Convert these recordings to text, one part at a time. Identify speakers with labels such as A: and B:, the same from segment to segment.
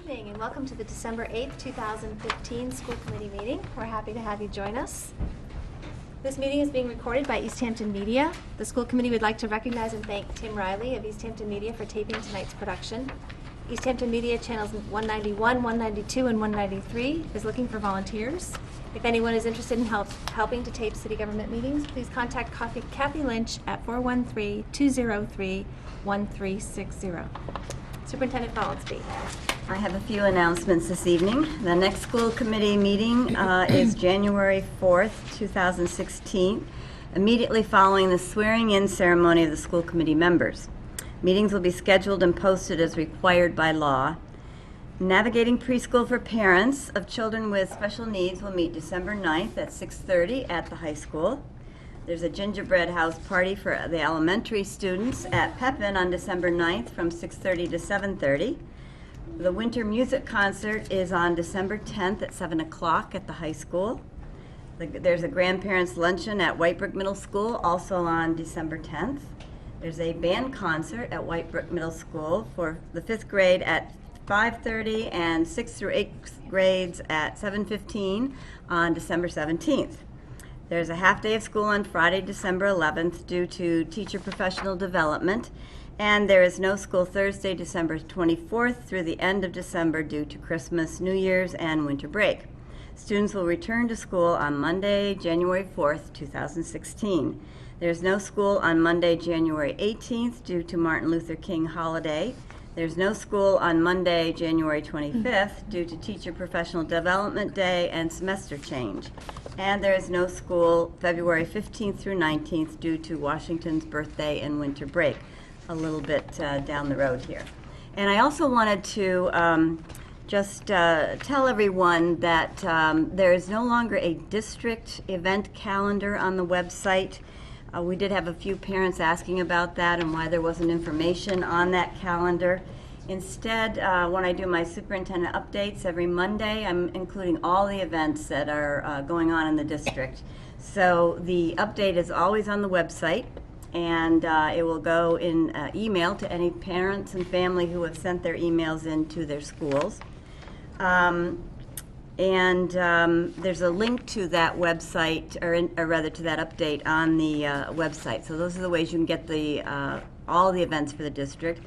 A: evening and welcome to the December 8th, 2015 School Committee meeting. We're happy to have you join us. This meeting is being recorded by East Hampton Media. The School Committee would like to recognize and thank Tim Riley of East Hampton Media for taping tonight's production. East Hampton Media channels 191, 192, and 193 is looking for volunteers. If anyone is interested in helping to tape city government meetings, please contact Kathy Lynch at 413-203-1360. Superintendent Follansbee.
B: I have a few announcements this evening. The next school committee meeting is January 4th, 2016, immediately following the swearing-in ceremony of the school committee members. Meetings will be scheduled and posted as required by law. Navigating Preschool for Parents of Children with Special Needs will meet December 9th at 6:30 at the high school. There's a gingerbread house party for the elementary students at Pepin on December 9th from 6:30 to 7:30. The winter music concert is on December 10th at 7 o'clock at the high school. There's a grandparents' luncheon at Whitebrook Middle School also on December 10th. There's a band concert at Whitebrook Middle School for the 5th grade at 5:30 and 6th through 8th grades at 7:15 on December 17th. There's a half day of school on Friday, December 11th due to teacher professional development, and there is no school Thursday, December 24th through the end of December due to Christmas, New Year's, and winter break. Students will return to school on Monday, January 4th, 2016. There's no school on Monday, January 18th due to Martin Luther King holiday. There's no school on Monday, January 25th due to Teacher Professional Development Day and semester change. And there is no school February 15th through 19th due to Washington's birthday and winter break, a little bit down the road here. And I also wanted to just tell everyone that there is no longer a district event calendar on the website. We did have a few parents asking about that and why there wasn't information on that calendar. Instead, when I do my superintendent updates every Monday, I'm including all the events that are going on in the district. So the update is always on the website, and it will go in email to any parents and family who have sent their emails in to their schools. There's a link to that website, or rather to that update on the website. So those are the ways you can get the all the events for the district.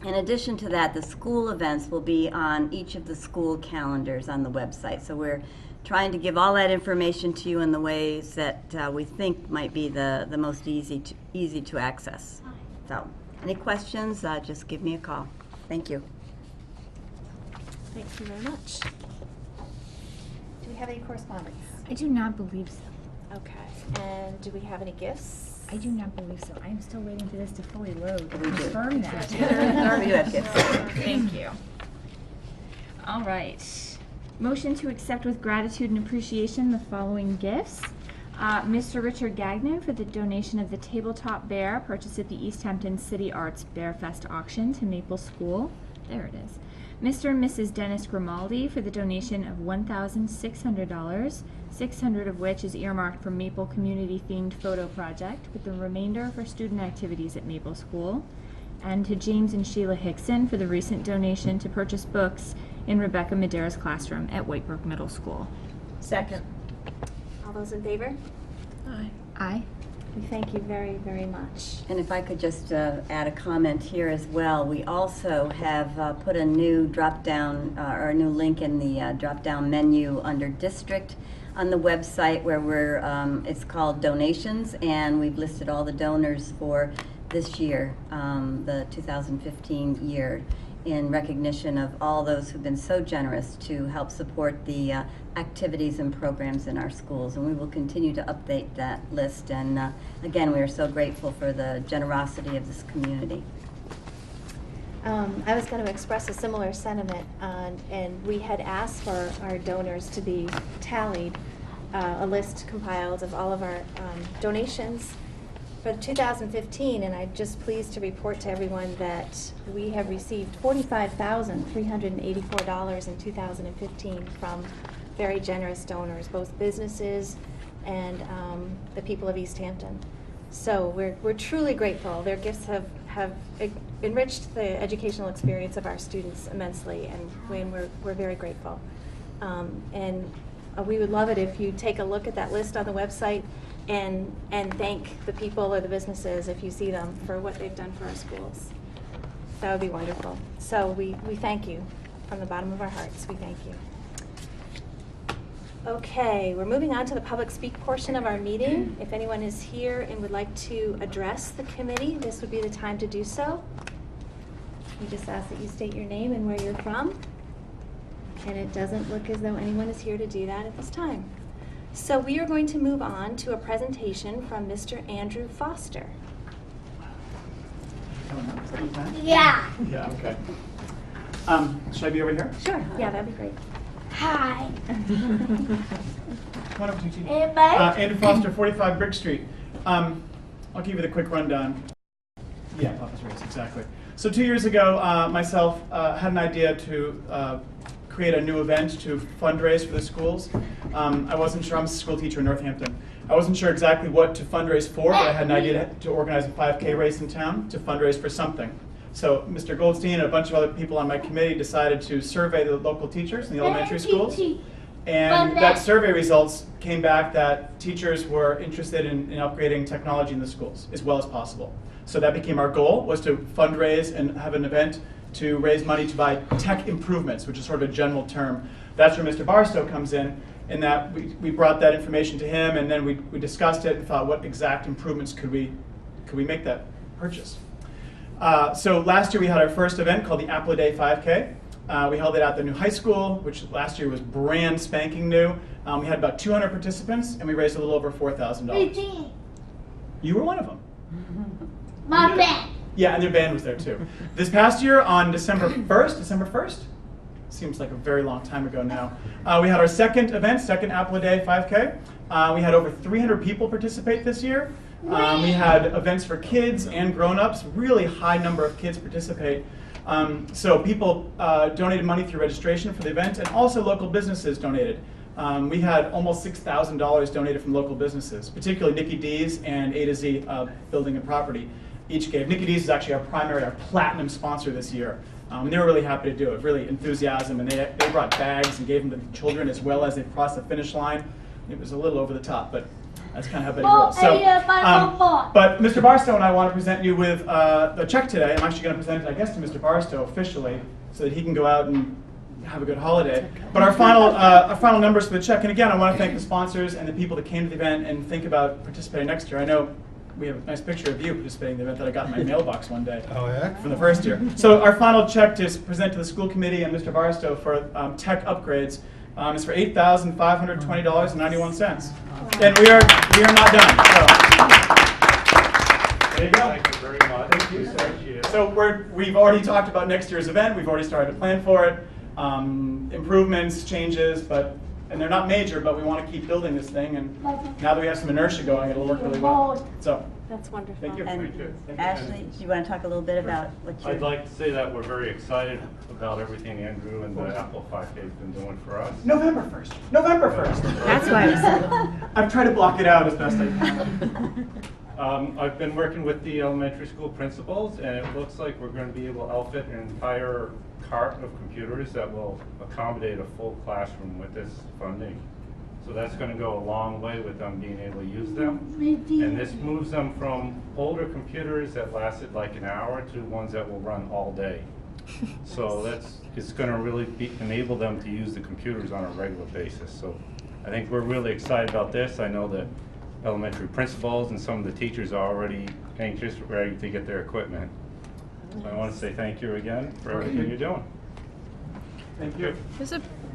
B: In addition to that, the school events will be on each of the school calendars on the website. So we're trying to give all that information to you in the ways that we think might be the most easy to access. So any questions, just give me a call. Thank you.
A: Thank you very much. Do we have any correspondence?
C: I do not believe so.
A: Okay. And do we have any gifts?
C: I do not believe so. I am still waiting for this to fully load to
B: We do.
C: confirm that.
B: We do have gifts.
C: Thank you. All right. Motion to accept with gratitude and appreciation the following gifts. Mr. Richard Gagnon for the donation of the tabletop bear purchased at the East Hampton City Arts Bear Fest auction to Maple School. There it is. Mr. and Mrs. Dennis Grimaldi for the donation of $1,600, $600 of which is earmarked for Maple Community-themed photo project, with the remainder for student activities at Maple School. And to James and Sheila Hickson for the recent donation to purchase books in Rebecca Madera's classroom at Whitebrook Middle School.
D: Second.
A: All those in favor?
D: Aye.
C: Aye.
A: We thank you very, very much.
B: And if I could just add a comment here as well, we also have put a new drop-down or a new link in the drop-down menu under district on the website where it's called donations, and we've listed all the donors for this year, the 2015 year, in recognition of all those who've been so generous to help support the activities and programs in our schools. And we will continue to update that list. And again, we are so grateful for the generosity of this community.
A: I was going to express a similar sentiment, and we had asked for our donors to be tallied, a list compiled of all of our donations for 2015, and I'm just pleased to report to everyone that we have received $45,384 in 2015 from very generous donors, both businesses and the people of East Hampton. So we're truly grateful. Their gifts have enriched the educational experience of our students immensely, and we're very grateful. We would love it if you take a look at that list on the website and thank the people or the businesses, if you see them, for what they've done for our schools. That would be wonderful. So we thank you from the bottom of our hearts. We thank you. Okay, we're moving on to the public speak portion of our meeting. If anyone is here and would like to address the committee, this would be the time to do so. We just ask that you state your name and where you're from. And it doesn't look as though anyone is here to do that at this time. So we are going to move on to a presentation from Mr. Andrew Foster.
E: Yeah.
F: Yeah, okay. Should I be over here?
A: Sure. Yeah, that'd be great.
E: Hi.
F: Come on over to you.
E: Anybody?
F: Andrew Foster, 45 Brick Street. I'll give you the quick rundown. Yeah, Papa's Race, exactly. So 2 years ago, myself had an idea to create a new event to fundraise for the schools. I wasn't sure, I'm a school teacher in Northampton. I wasn't sure exactly what to fundraise for, but I had an idea to organize a 5K race in town to fundraise for something. So Mr. Goldstein and a bunch of other people on my committee decided to survey the local teachers in the elementary schools. And that survey results came back that teachers were interested in upgrading technology in the schools as well as possible. So that became our goal, was to fundraise and have an event to raise money to buy tech improvements, which is sort of a general term. That's where Mr. Barstow comes in that we brought that information to him, and then we discussed it and thought, what exact improvements could we make that purchase? So last year we had our first event called the Apple a Day 5K. We held it at the new high school, which last year was brand spanking new. We had about 200 participants, and we raised a little over $4,000. You were one of them.
E: My band.
F: Yeah, and their band was there too. This past year on December 1st, seems like a very long time ago now, we had our second event, second Apple a Day 5K. We had over 300 people participate this year. We had events for kids and grown-ups, really high number of kids participate. So people donated money through registration for the event, and also local businesses donated. We had almost $6,000 donated from local businesses, particularly Nikki D's and A to Z Building and Property. Each gave. Nikki D's is actually our platinum sponsor this year. And they were really happy to do it, really enthusiasm, and they brought bags and gave them to the children as well as they crossed the finish line. It was a little over the top, but that's kind of how Betty rolls. So, but Mr. Barstow and I want to present you with a check today. I'm actually going to present it, I guess, to Mr. Barstow officially so that he can go out and have a good holiday. But our final numbers for the check, and again, I want to thank the sponsors and the people that came to the event and think about participating next year. I know we have a nice picture of you participating in the event that I got in my mailbox one day.
G: Oh, yeah?
F: From the first year. So our final check to present to the school committee and Mr. Barstow for tech upgrades is for $8,520.91. And we are not done. So there you go.
G: Thank you very much.
F: Thank you, sir. So we've already talked about next year's event. We've already started to plan for it. Improvements, changes, and they're not major, but we want to keep building this thing. And now that we have some inertia going, it'll work really well. So
A: That's wonderful.
F: thank you.
B: And
G: Thank you.
B: Ashley, do you want to talk a little bit about what you're...
G: I'd like to say that we're very excited about everything Andrew and the Apple 5K has been doing for us.
F: November 1st. November 1st.
A: That's why I said
F: I'm trying to block it out as best I can.
G: I've been working with the elementary school principals, and it looks like we're going to be able to outfit an entire cart of computers that will accommodate a full classroom with this funding. So that's going to go a long way with them being able to use them. And this moves them from older computers that lasted like an hour to ones that will run all day. So it's going to really enable them to use the computers on a regular basis. So I think we're really excited about this. I know that elementary principals and some of the teachers are already anxious, ready to get their equipment. So I want to say thank you again for everything you're doing.
F: Thank you.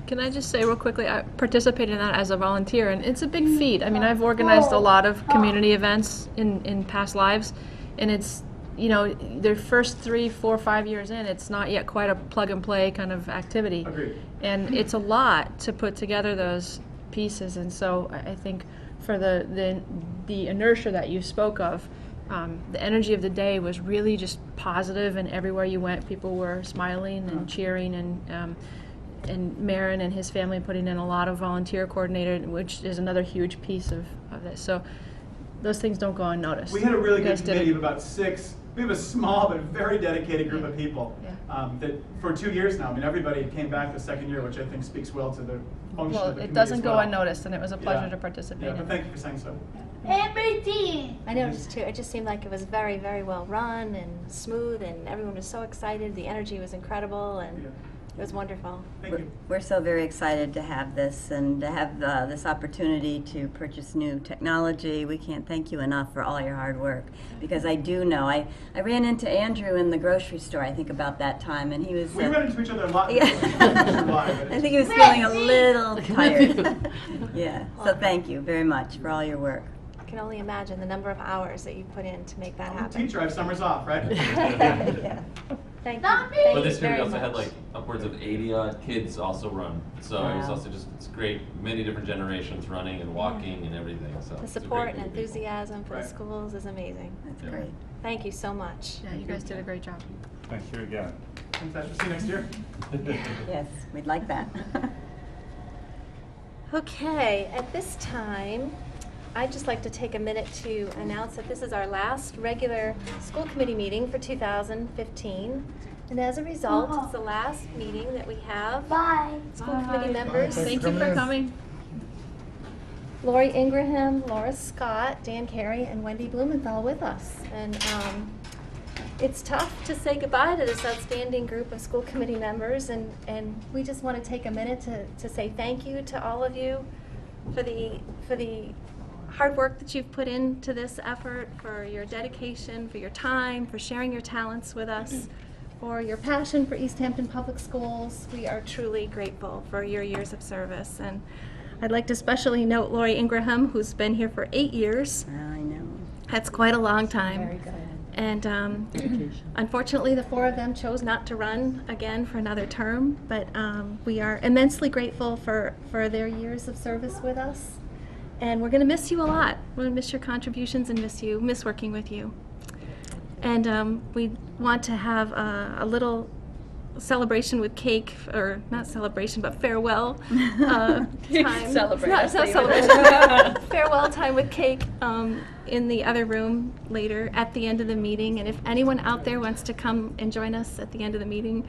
D: Can I just say real quickly, I participated in that as a volunteer, and it's a big feat. I mean, I've organized a lot of community events in past lives, and it's, you know, their first 3, 4, 5 years in, it's not yet quite a plug-and-play kind of activity.
F: Agreed.
D: And it's a lot to put together those pieces, and so I think for the inertia that you spoke of, the energy of the day was really just positive, and everywhere you went, people were smiling and cheering, and Marin and his family putting in a lot of volunteer coordinator, which is another huge piece of this. So those things don't go unnoticed.
F: We had a really
D: You
F: good
D: guys did
F: committee
D: it.
F: of about 6. We have a small but very dedicated group of people that for 2 years now. I mean, everybody came back the second year, which I think speaks well to the function
D: Well,
F: of the
D: it
F: committee
D: doesn't
F: as
D: go
F: well.
D: unnoticed, and it was a pleasure
F: Yeah.
D: to participate
F: Yeah,
D: in.
F: but thank you for saying so.
E: Everything.
A: I noticed too, it just seemed like it was very, very well run and smooth, and everyone was so excited. The energy was incredible, and
F: Yeah.
A: it was wonderful.
F: Thank you.
B: We're so very excited to have this and to have this opportunity to purchase new technology. We can't thank you enough for all your hard work, because I do know, I ran into Andrew in the grocery store, I think about that time, and he was...
F: We run into each other a lot.
B: Yeah.
F: I'm not sure why, but
B: I
F: it's-
B: think he was feeling a little tired. Yeah, so thank you very much for all your work.
A: I can only imagine the number of hours that you put in to make that
F: I'm a
A: happen.
F: teacher, I have summers off, right?
B: Yeah.
A: Thank
E: Not
A: you.
E: me.
A: Thank
H: But
A: you
H: this year we
A: very
H: also had
A: much.
H: like upwards of 80 odd kids also run. So it was
B: Wow.
H: also just, it's great, many different generations running and walking and everything, so.
A: The
H: it's a great
A: support and
H: group of people.
A: enthusiasm for the
F: Right.
A: schools is amazing.
B: That's
H: Yeah.
B: great.
A: Thank you so much.
D: Yeah, you guys did a great job.
G: Thanks you again.
F: Thanks, Ash. See you next year.
B: Yes, we'd like that.
A: Okay, at this time, I'd just like to take a minute to announce that this is our last regular school committee meeting for 2015. And as a result, it's the last meeting that we have
E: Bye.
A: school committee members.
D: Thank you for coming.
A: Lori Ingraham, Laura Scott, Dan Carey, and Wendy Blumenthal with us. And it's tough to say goodbye to this outstanding group of school committee members, and we just want to take a minute to say thank you to all of you for the hard work that you've put into this effort, for your dedication, for your time, for sharing your talents with us, for your passion for East Hampton Public Schools. We are truly grateful for your years of service. And I'd like to especially note Lori Ingraham, who's been here for 8 years.
B: I know.
A: That's quite a long time.
C: Very good.
A: And unfortunately, the 4 of them chose not to run again for another term, but we are immensely grateful for their years of service with us. And we're going to miss you a lot. We're going to miss your contributions and miss working with you. And we want to have a little celebration with cake, or not celebration, but farewell time.
D: Celebrate.
A: It's not celebration. Farewell time with cake in the other room later at the end of the meeting. And if anyone out there wants to come and join us at the end of the meeting,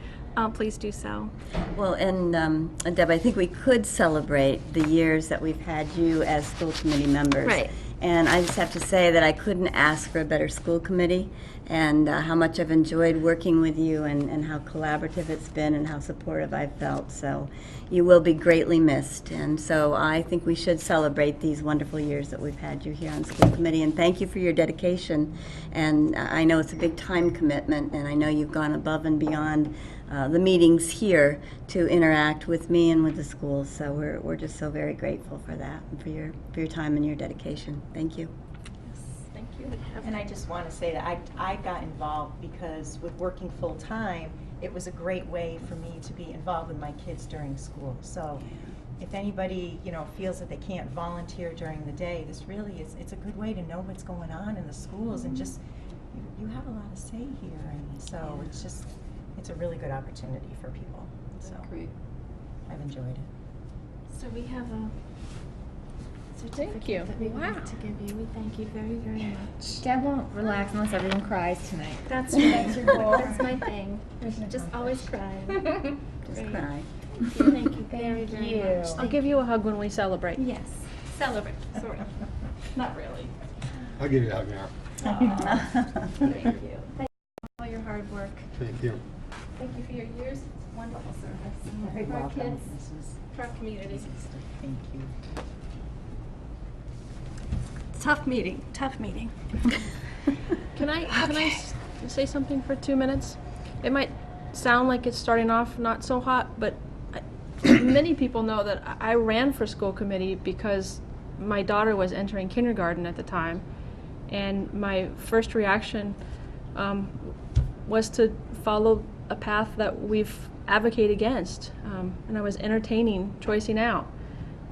A: please do so.
B: Well, and Deb, I think we could celebrate the years that we've had you as school committee members.
A: Right.
B: And I just have to say that I couldn't ask for a better school committee, and how much I've enjoyed working with you, and how collaborative it's been, and how supportive I've felt. So you will be greatly missed. And so I think we should celebrate these wonderful years that we've had you here on school committee. And thank you for your dedication. And I know it's a big time commitment, and I know you've gone above and beyond the meetings here to interact with me and with the schools. So we're just so very grateful for that, and for your time and your dedication. Thank you.
A: Thank you.
I: And I just want to say that I got involved because with working full-time, it was a great way for me to be involved with my kids during school. So if anybody, feels that they can't volunteer during the day, this really is, it's a good way to know what's going on in the schools, and just, you have a lot to say here, and so it's a really good opportunity for people. So I've enjoyed it.
A: So we have a certificate
D: you.
A: that we would like to give you. We thank you very, very much.
C: Deb won't relax unless everyone cries tonight.
A: That's right. That's my thing. Just always crying.
B: Just
A: Great.
B: cry.
A: Thank you very, very much.
D: I'll give you a hug when we celebrate.
A: Yes. Celebrate, sort of. Not really.
J: I'll give you a hug now.
A: Thank you. Thank you for all your hard work.
J: Thank you.
A: Thank you for your years of wonderful service for our kids, for our community.
I: Thank you.
A: Tough meeting, tough meeting.
D: Can I say something for 2 minutes? It might sound like it's starting off not so hot, but many people know that I ran for school committee because my daughter was entering kindergarten at the time, and my first reaction was to follow a path that we've advocated against, and I was entertaining choicing out.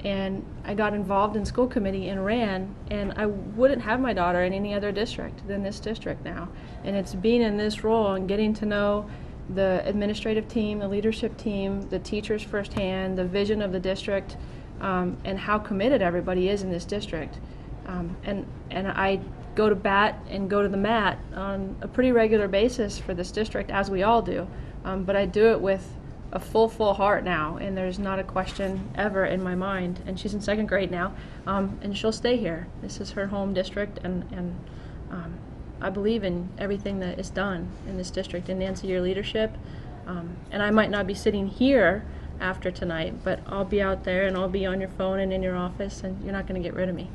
D: And I got involved in school committee and ran, and I wouldn't have my daughter in any other district than this district now. And it's being in this role and getting to know the administrative team, the leadership team, the teachers firsthand, the vision of the district, and how committed everybody is in this district. And I go to bat and go to the mat on a pretty regular basis for this district, as we all do. But I do it with a full heart now, and there's not a question ever in my mind. And she's in 2nd grade now, and she'll stay here. This is her home district, and I believe in everything that is done in this district. And Nancy, your leadership, and I might not be sitting here after tonight, but I'll be out there and I'll be on your phone and in your office, and you're not going to get rid of me.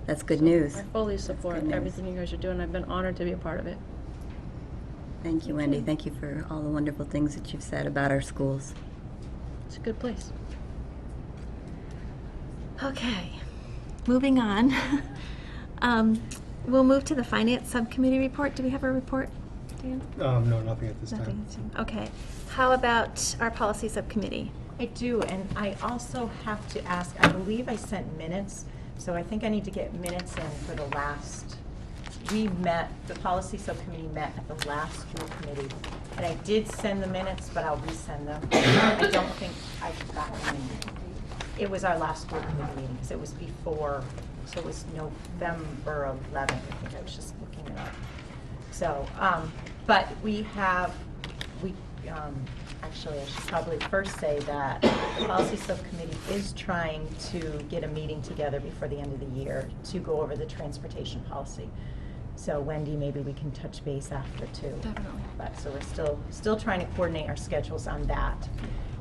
B: That's good news.
D: I fully support
B: good news.
D: everything you guys are doing. I've been honored to be a part of it.
B: Thank you, Wendy. Thank you for all the wonderful things that you've said about our schools.
D: It's a good place.
A: Okay, moving on. We'll move to the Finance Subcommittee report. Do we have a report, Dan?
J: No, nothing at this time.
A: Okay. How about our Policy Subcommittee?
I: I do, and I also have to ask, I believe I sent minutes, so I think I need to get minutes in for the last, the Policy Subcommittee met at the last school committee, and I did send the minutes, but I'll resend them. I don't think I got them. It was our last school committee meeting, because it was before, so it was November 11th, I think I was just looking it up. So, but actually, I should probably first say that the Policy Subcommittee is trying to get a meeting together before the end of the year to go over the transportation policy. So Wendy, maybe we can touch base after too.
D: Definitely.
I: But so we're still trying to coordinate our schedules on that.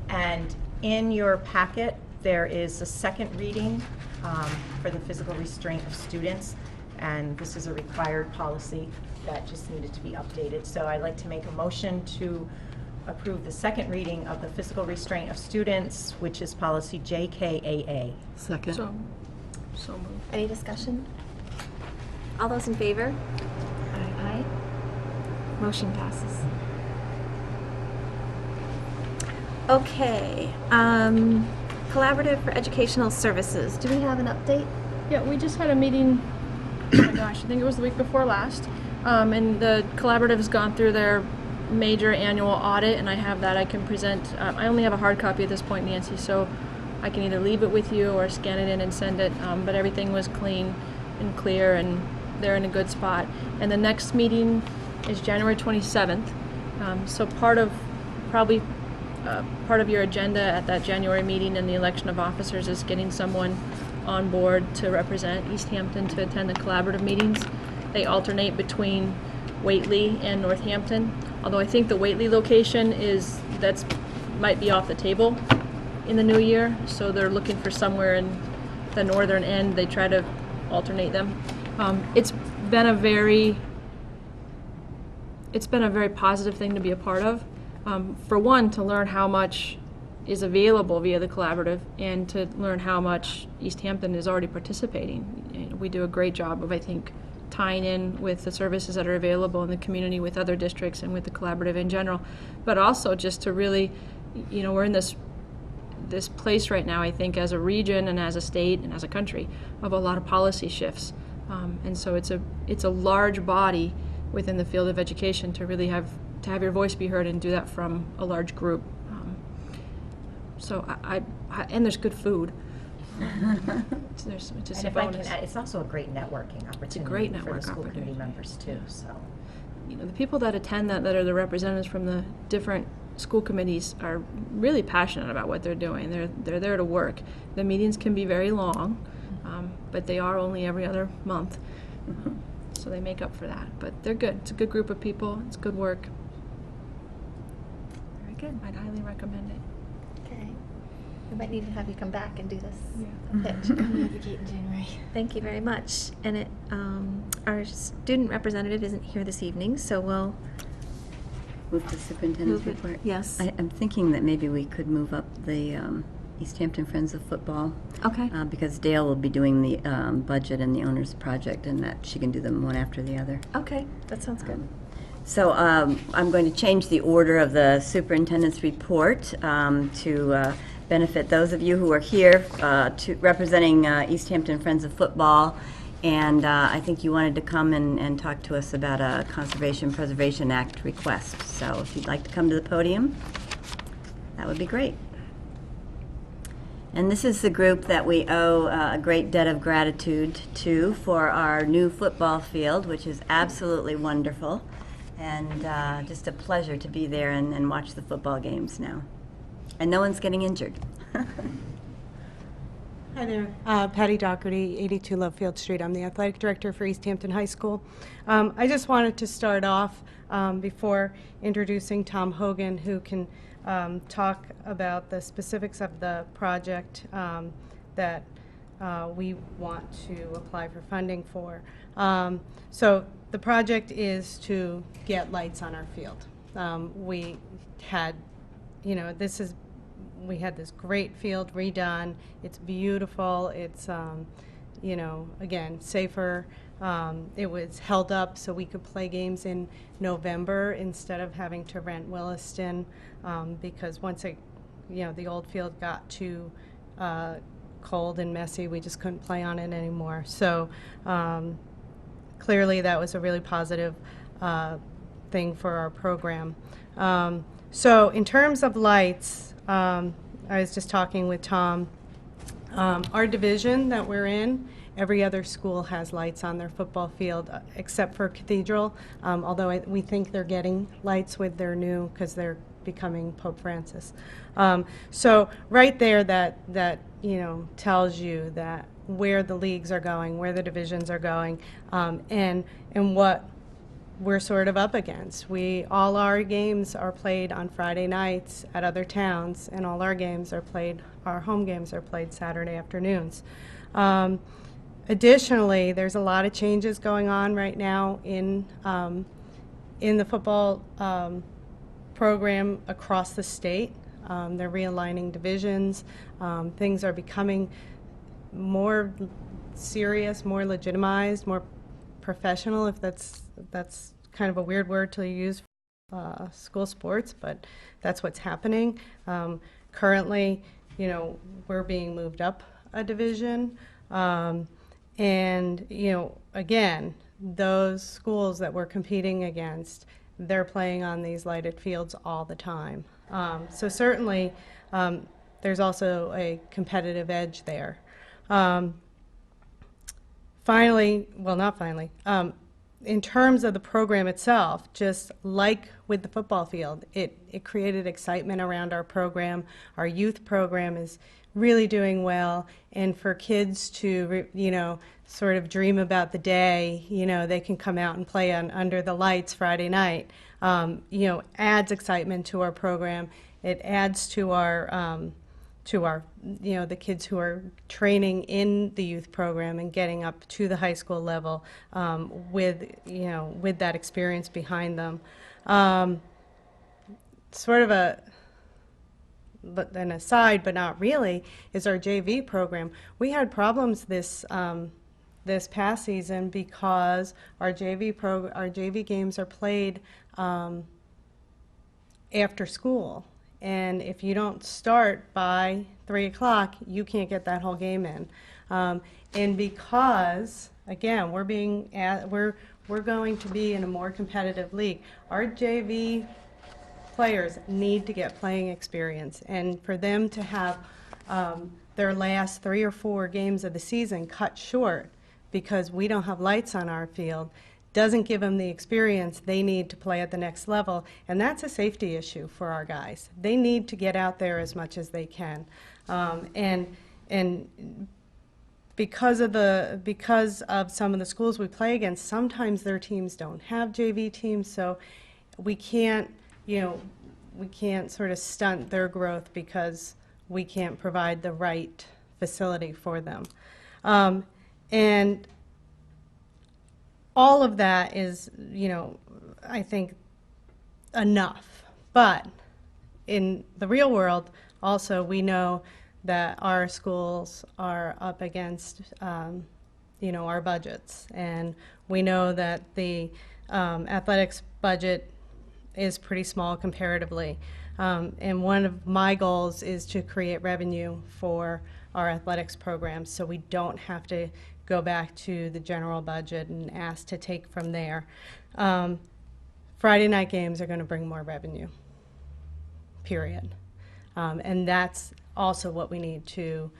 I: And in your packet, there is a 2nd reading for the physical restraint of students. And this is a required policy that just needed to be updated. So I'd like to make a motion to approve the 2nd reading of the physical restraint of students, which is policy JKAA.
B: Second.
D: So moved.
A: Any discussion? All those in favor? Aye. Motion passes. Okay, Collaborative for Educational Services. Do we have an update?
D: Yeah, we just had a meeting, oh my gosh, I think it was the week before last, and the collaborative has gone through their major annual audit, and I have that I can present. I only have a hard copy at this point, Nancy, so I can either leave it with you or scan it in and send it, but everything was clean and clear, and they're in a good spot. And the next meeting is January 27th, so part of your agenda at that January meeting and the election of officers is getting someone on board to represent East Hampton to attend the collaborative meetings. They alternate between Whately and Northampton, although I think the Whately location might be off the table in the new year, so they're looking for somewhere in the northern end. They try to alternate them. It's been a very positive thing to be a part of. For one, to learn how much is available via the collaborative, and to learn how much East Hampton is already participating. And we do a great job of, I think, tying in with the services that are available in the community with other districts and with the collaborative in general, but also just to really, we're in this place right now, I think, as a region and as a state and as a country, of a lot of policy shifts, and so it's a large body within the field of education to really have your voice be heard and do that from a large group. So and there's good food. So it's just
I: And
D: a
I: if I
D: bonus.
I: can add, it's also a great networking opportunity
D: great
I: for
D: network
I: the school committee
D: opportunity.
I: members too. So
D: The people that attend that are the representatives from the different school committees are really passionate about what they're doing. They're there to work. The meetings can be very long, but they are only every other month, so they make up for that. But they're good. It's a good group of people. It's good work.
A: Very good.
D: I'd highly recommend it.
A: Okay. We might need to have you come back and do this
D: Yeah.
A: pitch.
C: Advocate in January.
A: Thank you very much. And our student representative isn't here this evening, so we'll
B: Move to the superintendent's
A: move it.
B: report.
A: Yes.
B: I'm thinking that maybe we could move up the East Hampton Friends of Football,
A: Okay.
B: because Dale will be doing the budget and the owner's project, and that she can do them one after the other.
A: Okay, that sounds good.
B: So I'm going to change the order of the superintendent's report to benefit those of you who are here representing East Hampton Friends of Football. And I think you wanted to come and talk to us about a Conservation Preservation Act request. So if you'd like to come to the podium, that would be great. And this is the group that we owe a great debt of gratitude to for our new football field, which is absolutely wonderful. And just a pleasure to be there and watch the football games now. And no one's getting injured.
J: Hi there, Patty Doherty, 82 Lovefield Street. I'm the athletic director for East Hampton High School. I just wanted to start off before introducing Tom Hogan, who can talk about the specifics of the project that we want to apply for funding for. So the project is to get lights on our field. We had, we had this great field redone. It's beautiful. It's, again, safer. It was held up so we could play games in November instead of having to rent Williston because once the old field got too cold and messy, we just couldn't play on it anymore. So clearly that was a really positive thing for our program. So in terms of lights, I was just talking with Tom. Our division that we're in, every other school has lights on their football field except for Cathedral, although we think they're getting lights with their new, because they're becoming Pope Francis. So right there that tells you that where the leagues are going, where the divisions are going, and what we're sort of up against. All our games are played on Friday nights at other towns, and all our home games are played Saturday afternoons. Additionally, there's a lot of changes going on right now in the football program across the state. They're realigning divisions. Things are becoming more serious, more legitimized, more professional, if that's kind of a weird word to use for school sports, but that's what's happening. Currently, we're being moved up a division, and again, those schools that we're competing against, they're playing on these lighted fields all the time. So certainly, there's also a competitive edge there. In terms of the program itself, just like with the football field, it created excitement around our program. Our youth program is really doing well, and for kids to, sort of dream about the day, they can come out and play under the lights Friday night, adds excitement to our program. It adds to our the kids who are training in the youth program and getting up to the high school level with that experience behind them. Sort of an aside, but not really, is our JV program. We had problems this past season because our JV games are played after school. And if you don't start by 3 o'clock, you can't get that whole game in. And because, again, we're going to be in a more competitive league, our JV players need to get playing experience. And for them to have their last 3 or 4 games of the season cut short because we don't have lights on our field doesn't give them the experience they need to play at the next level, and that's a safety issue for our guys. They need to get out there as much as they can, and because of some of the schools we play against, sometimes their teams don't have JV teams, so we can't sort of stunt their growth because we can't provide the right facility for them, and all of that is, I think, enough. But in the real world, also, we know that our schools are up against, our budgets. And we know that the athletics budget is pretty small comparatively. And one of my goals is to create revenue for our athletics programs so we don't have to go back to the general budget and ask to take from there. Friday night games are going to bring more revenue, period. And that's also what we need to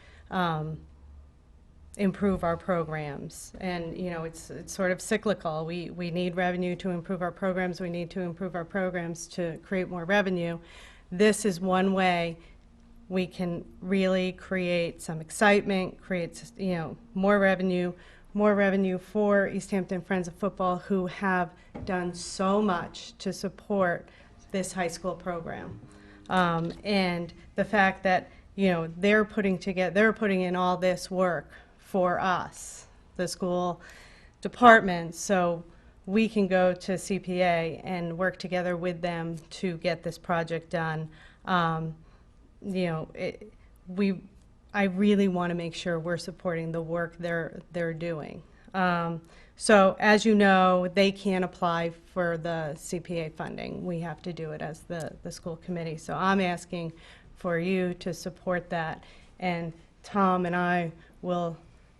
J: improve our programs. And, you know, it's sort of cyclical. We need revenue to improve our programs. We need to improve our programs to create more revenue. This is one way we can really create some excitement, create, you know, more revenue for East Hampton Friends of Football, who have done so much to support this high school program. And the fact that, you know, they're putting in all this work for us, the school department, so we can go to CPA and work together with them to get this project done. You know, I really want to make sure we're supporting the work they're doing. So as you know, they can't apply for the CPA funding. We have to do it as the school committee. So I'm asking for you to support that, and Tom and I will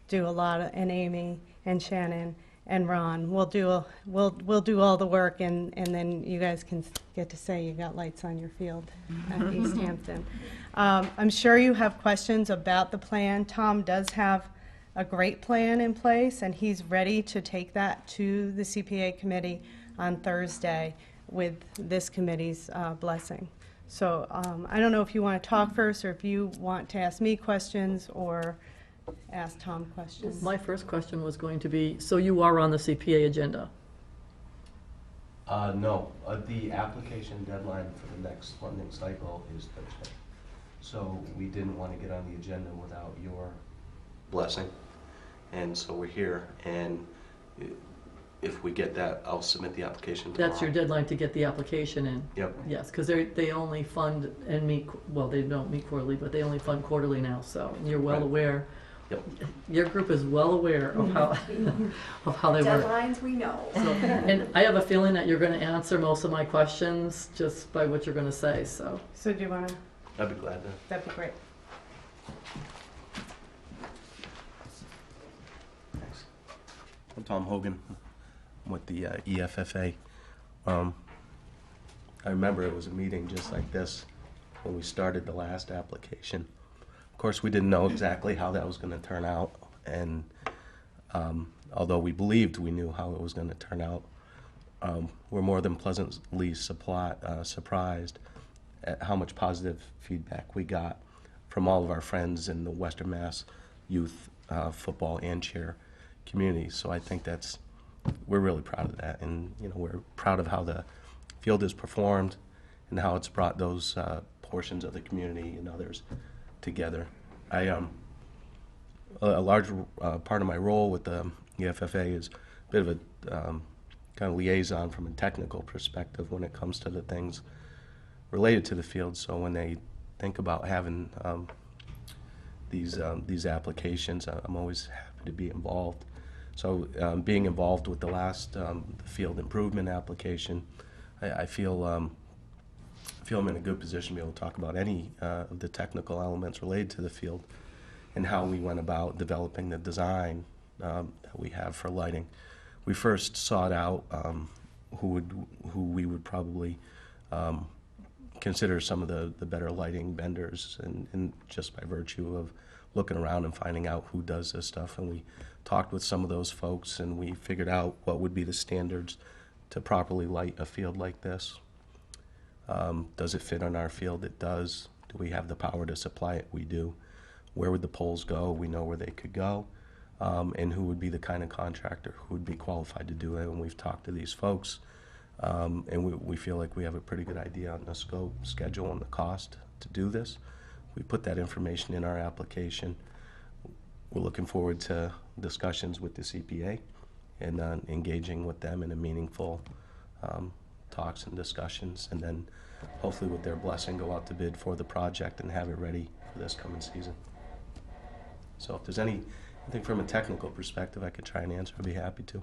J: do a lot of, and Amy and Shannon and Ron, we'll do all the work, and then you guys can get to say you got lights on your field at East Hampton. I'm sure you have questions about the plan. Tom does have a great plan in place, and he's ready to take that to the CPA committee on Thursday with this committee's blessing. So I don't know if you want to talk first, or if you want to ask me questions, or ask Tom questions.
K: My first question was going to be, so you are on the CPA agenda?
L: No, the application deadline for the next funding cycle is Thursday. So we didn't want to get on the agenda without your blessing. And so we're here, and if we get that, I'll submit the application tomorrow.
K: That's your deadline to get the application in?
L: Yep.
K: Yes, because they only fund and meet, well, they don't meet quarterly, but they only fund quarterly now, so you're well
L: Right.
K: aware.
L: Yep.
K: Your group is well aware of how of how they work.
A: Deadlines, we know.
K: So, and I have a feeling that you're going to answer most of my questions just by what you're going to say. So
J: So do you want to?
L: I'd be glad to.
J: That'd be great.
L: Thanks. I'm Tom Hogan. I'm with the EFFA. I remember it was a meeting just like this when we started the last application. Of course, we didn't know exactly how that was going to turn out, and although we believed we knew how it was going to turn out, we're more than pleasantly surprised at how much positive feedback we got from all of our friends in the Western Mass youth football and cheer community. So I think we're really proud of that, and you know, we're proud of how the field has performed and how it's brought those portions of the community and others together. A large part of my role with the EFFA is a bit of a kind of liaison from a technical perspective when it comes to the things related to the field. So when they think about having these applications, I'm always happy to be involved. So being involved with the last the field improvement application, I feel I'm in a good position to be able to talk about any of the technical elements related to the field and how we went about developing the design that we have for lighting. We first sought out who we would probably consider some of the better lighting vendors, and just by virtue of looking around and finding out who does this stuff, and we talked with some of those folks, and we figured out what would be the standards to properly light a field like this. Does it fit on our field? It does. Do we have the power to supply it? We do. Where would the poles go? We know where they could go. And who would be the kind of contractor who would be qualified to do it? And we've talked to these folks, and we feel like we have a pretty good idea on the scope, schedule, and the cost to do this. We put that information in our application. We're looking forward to discussions with the CPA and engaging with them in a meaningful talks and discussions, and then hopefully with their blessing go out to bid for the project and have it ready for this coming season. So if there's anything from a technical perspective I could try and answer, I'd be happy to.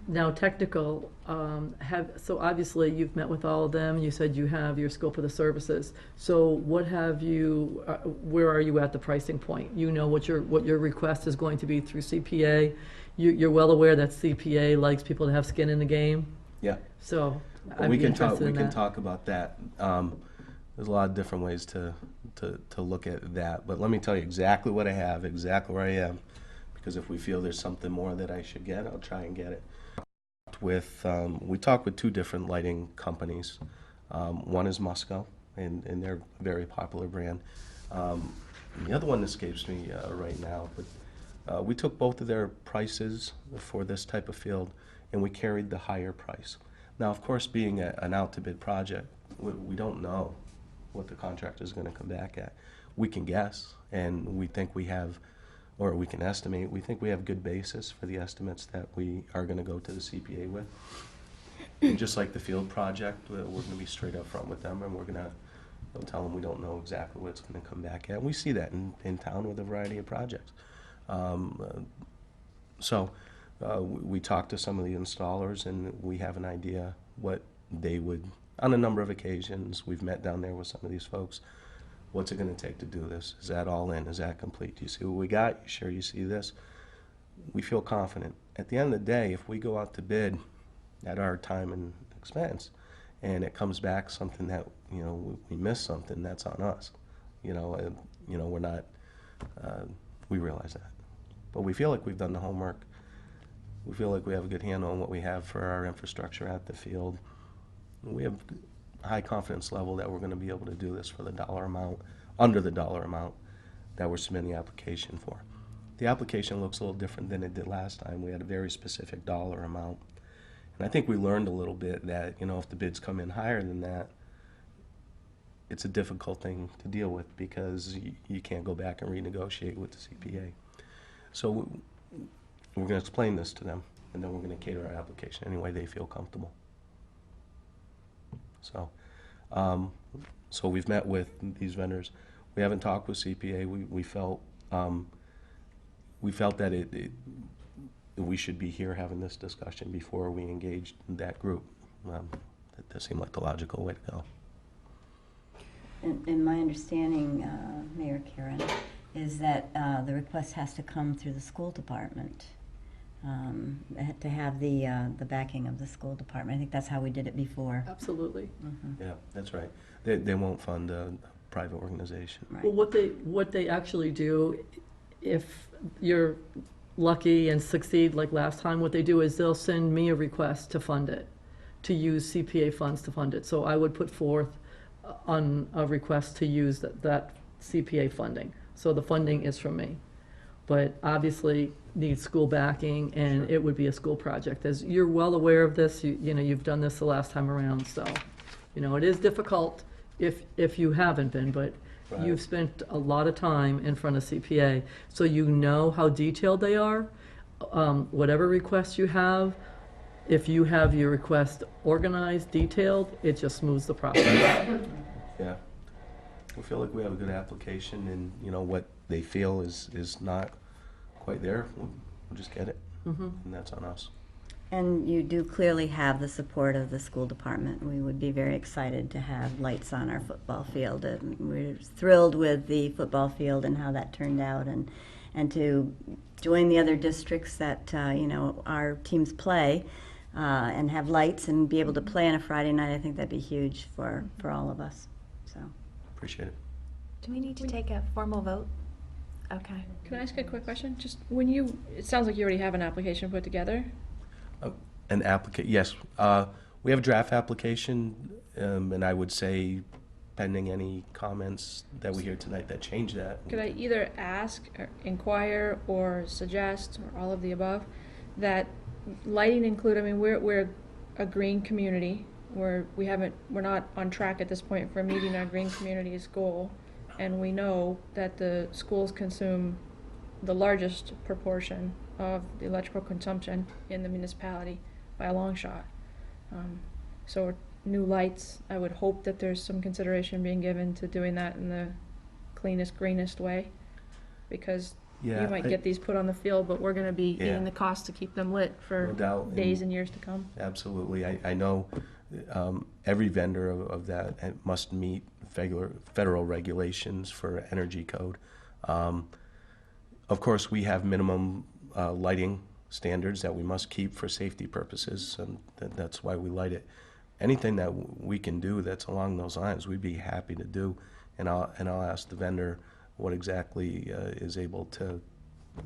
K: Now, technical, so obviously you've met with all of them. You said you have your scope of the services. So what have you, where are you at the pricing point? You know what your request is going to be through CPA. You're well aware that CPA likes people to have skin in the game.
L: Yeah.
K: So I'd
L: We
K: be
L: can talk,
K: interested
L: we
K: in
L: can
K: that.
L: talk about that. There's a lot of different ways to look at that, but let me tell you exactly what I have, exactly where I am, because if we feel there's something more that I should get, I'll try and get it. We talked with two different lighting companies. One is Musco, and they're a very popular brand. And the other one escapes me right now, but we took both of their prices for this type of field, and we carried the higher price. Now, of course, being an out-to-bid project, we don't know what the contractor is going to come back at. We can guess, and we think we have, or we can estimate, we think we have good basis for the estimates that we are going to go to the CPA with. And just like the field project, we're going to be straight up front with them, and we're going to tell them we don't know exactly what it's going to come back at. And we see that in town with a variety of projects. We talked to some of the installers, and we have an idea what they would, on a number of occasions, we've met down there with some of these folks. What's it going to take to do this? Is that all in? Is that complete? Do you see what we got? You sure you see this? We feel confident. At the end of the day, if we go out to bid at our time and expense, and it comes back something that, we missed something, that's on us. We're not, we realize that. But we feel like we've done the homework. We feel like we have a good handle on what we have for our infrastructure at the field. We have a high confidence level that we're going to be able to do this for the dollar amount, under the dollar amount that we're submitting the application for. The application looks a little different than it did last time. We had a very specific dollar amount. And I think we learned a little bit that, if the bids come in higher than that, it's a difficult thing to deal with because you can't go back and renegotiate with the CPA. So we're going to explain this to them, and then we're going to cater our application any way they feel comfortable. So we've met with these vendors. We haven't talked with CPA. We felt that we should be here having this discussion before we engaged that group. That seemed like the logical way to go.
B: In my understanding, Mayor Karen, is that the request has to come through the school department to have the backing of the school department. I think that's how we did it before.
K: Absolutely.
B: Mm-hmm.
L: Yeah, that's right. They won't fund a private organization.
B: Right.
K: Well, what they actually do, if you're lucky and succeed like last time, what they do is they'll send me a request to fund it, to use CPA funds to fund it. So I would put forth on a request to use that CPA funding. So the funding is from me. But obviously needs school backing, and
L: Sure.
K: it would be a school project. As you're well aware of this, you've done this the last time around, so, it is difficult if you haven't been, but
L: Right.
K: you've spent a lot of time in front of CPA, so you know how detailed they are. Whatever requests you have, if you have your request organized, detailed, it just smooths the process.
L: Yeah. We feel like we have a good application, and what they feel is not quite there. We'll just get it, and that's on us.
B: And you do clearly have the support of the school department. We would be very excited to have lights on our football field. And we're thrilled with the football field and how that turned out, and to join the other districts that our teams play and have lights and be able to play on a Friday night. I think that'd be huge for all of us. So.
L: Appreciate it.
A: Do we need to take a formal vote? Okay.
D: Can I ask a quick question? Just it sounds like you already have an application put together.
L: Yes. We have a draft application, and I would say pending any comments that we hear tonight that change that.
D: Could I either ask or inquire or suggest, or all of the above, that lighting include, we're a green community. We're not on track at this point for meeting our green community's goal, and we know that the schools consume the largest proportion of the electrical consumption in the municipality by a long shot. So new lights, I would hope that there's some consideration being given to doing that in the cleanest, greenest way, because
L: Yeah,
D: you might get these put on the field, but we're gonna be eating the cost to keep them lit for
L: No doubt.
D: days and years to come.
L: Absolutely. I know every vendor of that must meet federal regulations for energy code. Of course, we have minimum lighting standards that we must keep for safety purposes, and that's why we light it. anything that we can do that's along those lines, we'd be happy to do. And I'll ask the vendor what exactly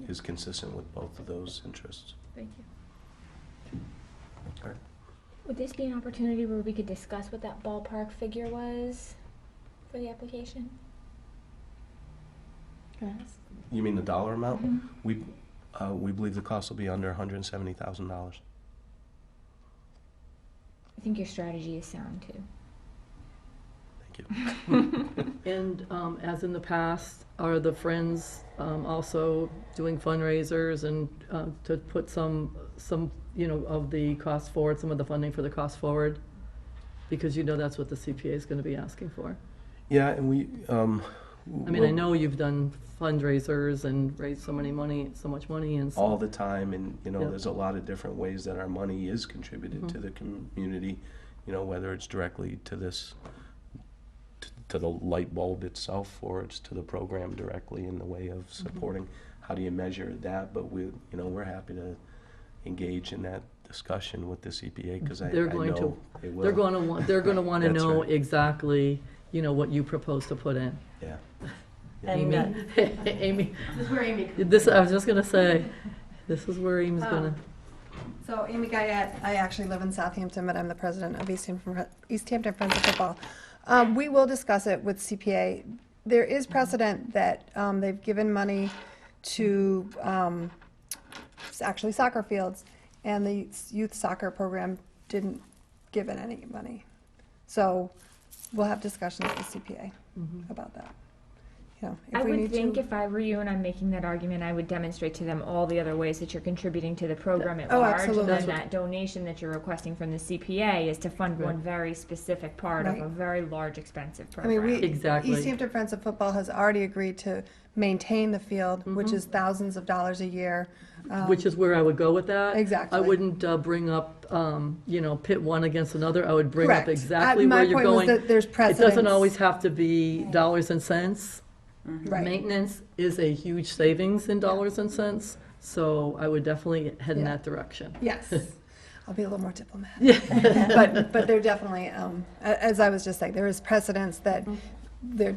L: is consistent with both of those interests.
C: Thank you.
L: All right.
C: Would this be an opportunity where we could discuss what that ballpark figure was for the application? Can I ask?
L: You mean the dollar amount?
C: Mhm.
L: We believe the cost will be under $170,000.
C: I think your strategy is sound too.
L: Thank you.
K: And as in the past, are the Friends also doing fundraisers and to put some of the cost forward, some of the funding for the cost forward? Because that's what the CPA is going to be asking for.
L: Yeah, and we.
K: I know you've done fundraisers and raised so much money, and
L: all the time, and
K: Yep.
L: there's a lot of different ways that our money is contributed to the community. Whether it's directly to this, to the light bulb itself, or it's to the program directly in the way of supporting. How do you measure that? But we're happy to engage in that discussion with the CPA because I know they will.
K: They're going to want to
L: That's
K: know
L: right.
K: exactly what you propose to put in.
L: Yeah.
B: And,
K: Amy.
J: This is where Amy
K: I was just going to say, this is where Amy's going to.
M: So Amy Guyette, I actually live in Southampton, but I'm the president of East Hampton Friends of Football. We will discuss it with CPA. There is precedent that they've given money to actually soccer fields, and the youth soccer program didn't give it any money. So we'll have discussions with CPA about that. If
C: I
M: we
C: would
M: need
C: think
M: to,
C: if I were you and I'm making that argument, I would demonstrate to them all the other ways that you're contributing to the program at
M: Oh,
C: large.
M: absolutely.
C: And then that donation that you're requesting from the CPA is to fund one very specific part of
M: Right.
C: a very large, expensive
M: I
C: program.
M: mean,
K: Exactly.
M: East Hampton Friends of Football has already agreed to maintain the field, which is thousands of dollars a year.
K: Which is where I would go with that.
M: Exactly.
K: I wouldn't bring up, pit one against another. I would bring up
M: Correct.
K: exactly
M: My
K: where you're
M: point was
K: going.
M: that there's
K: It
M: precedence.
K: doesn't always have to be dollars and cents.
M: Right.
K: Maintenance is a huge savings in dollars and cents, so I would definitely head in
M: Yeah.
K: that direction.
M: Yes. I'll be a little more diplomatic. But there definitely, as I was just saying, there is precedence that there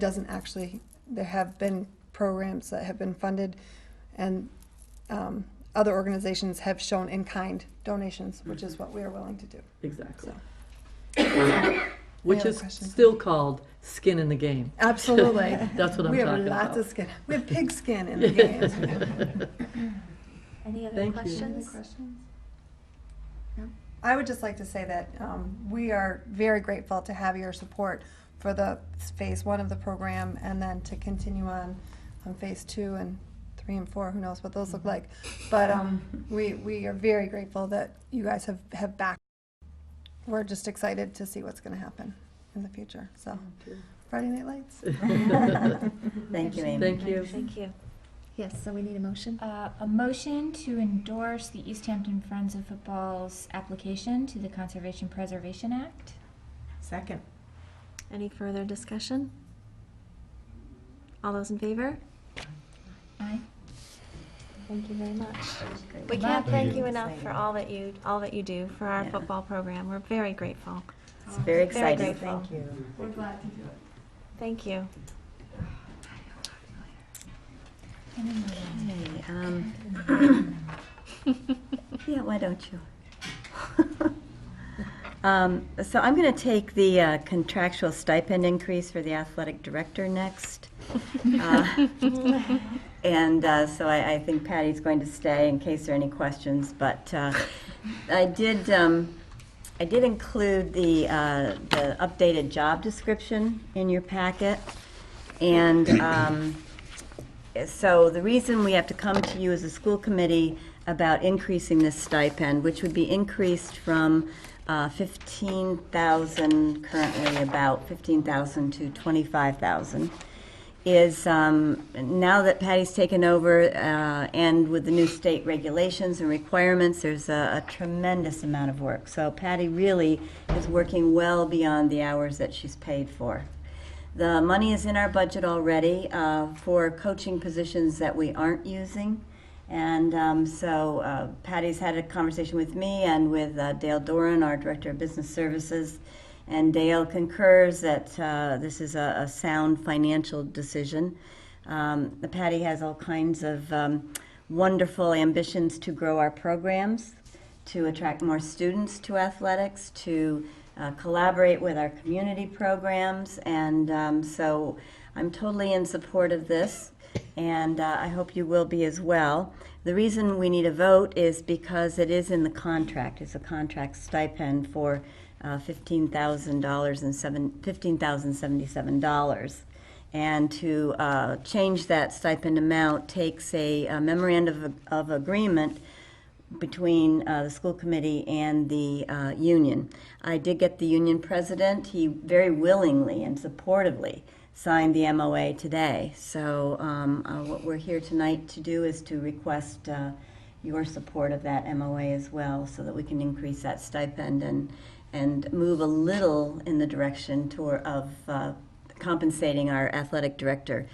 M: have been programs that have been funded, and other organizations have shown in-kind donations, which is what we are willing to do.
K: Exactly.
M: So.
K: Which
M: other
K: is
M: questions?
K: still called skin in the game.
M: Absolutely.
K: That's what I'm
M: We have
K: talking
M: lots
K: about.
M: of skin. We have pig skin in the game.
A: Any other
K: Thank you.
A: questions?
M: I would just like to say that we are very grateful to have your support for the phase 1 of the program, and then to continue on phase 2 and 3 and 4. Who knows what those look like? But we are very grateful that you guys have backed. We're just excited to see what's going to happen in the future. So, Friday Night Lights.
B: Thank you, Amy.
K: Thank you.
A: Thank you. Yes, so we need a motion.
C: A motion to endorse the East Hampton Friends of Football's application to the Conservation Preservation Act.
I: Second.
A: Any further discussion? All those in favor?
C: Aye.
A: Thank you very much.
B: Great.
A: We can't thank you
B: you.
A: enough for all that you do for our
B: Yeah.
A: football program. We're very grateful.
B: It's very exciting.
A: grateful.
I: Thank you.
M: We're glad to do it.
A: Thank you.
B: Yeah, why don't you? So I'm going to take the contractual stipend increase for the athletic director next. And so I think Patty's going to stay in case there are any questions. But I did include the updated job description in your packet. And so the reason we have to come to you as a school committee about increasing this stipend, which would be increased from 15,000, currently about 15,000 to 25,000, is now that Patty's taken over and with the new state regulations and requirements, there's a tremendous amount of work. So Patty really is working well beyond the hours that she's paid for. The money is in our budget already for coaching positions that we aren't using, And so Patty's had a conversation with me and with Dale Doran, our Director of Business Services, and Dale concurs that this is a sound financial decision. Patty has all kinds of wonderful ambitions to grow our programs, to attract more students to athletics, to collaborate with our community programs, and so I'm totally in support of this, and I hope you will be as well. The reason we need a vote is because it is in the contract. It's a contract stipend for $15,077. And to change that stipend amount takes a memorandum of agreement between the school committee and the union. I did get the union president. He very willingly and supportively signed the MOA today. So what we're here tonight to do is to request your support of that MOA as well, so that we can increase that stipend and move a little in the direction of compensating our athletic director